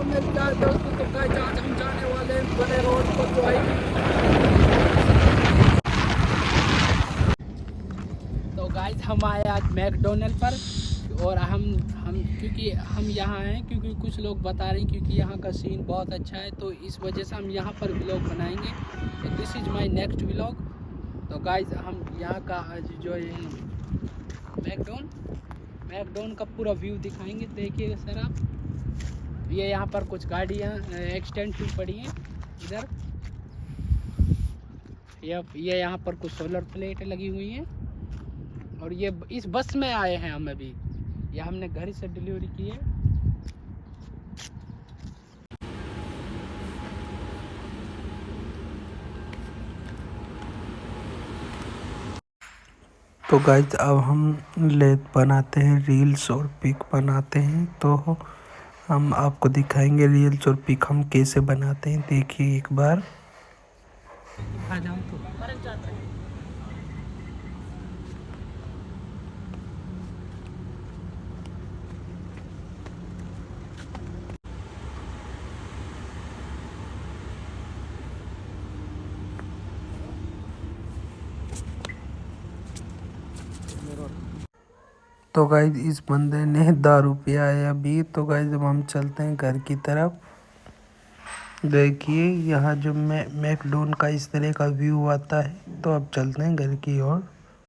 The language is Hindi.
मेरे यार दोस्तों, तो गाइस आज हम जाने वाले हैं बड़े रोड पर जो है। तो गाइस हम आए आज मैकडोनल्ड पर, और हम क्योंकि हम यहाँ हैं क्योंकि कुछ लोग बता रहे हैं क्योंकि यहाँ का सीन बहुत अच्छा है, तो इस वजह से हम यहाँ पर व्लॉग बनाएंगे। तो this is my next vlog. तो गाइस हम यहाँ का आज जो है मैकडोन का पूरा व्यू दिखाएंगे। देखिए सर आप, ये यहाँ पर कुछ गाड़ियाँ एक्सटेंसिव पड़ी हैं इधर। ये यहाँ पर कुछ सोलर प्लेट लगी हुई हैं, और ये इस बस में आए हैं हम अभी। ये हमने घर से डिलीवरी की है। तो गाइज अब हम बनाते हैं रील्स और पिक बनाते हैं, तो हम आपको दिखाएंगे रील्स और पिक हम कैसे बनाते हैं। देखिए एक बार। तो गाइज इस बंदे ने दारू पिया है अभी। तो गाइज अब हम चलते हैं घर की तरफ। देखिए यहाँ जो मैकडोन का इस तरह का व्यू आता है। तो अब चलते हैं घर की ओर।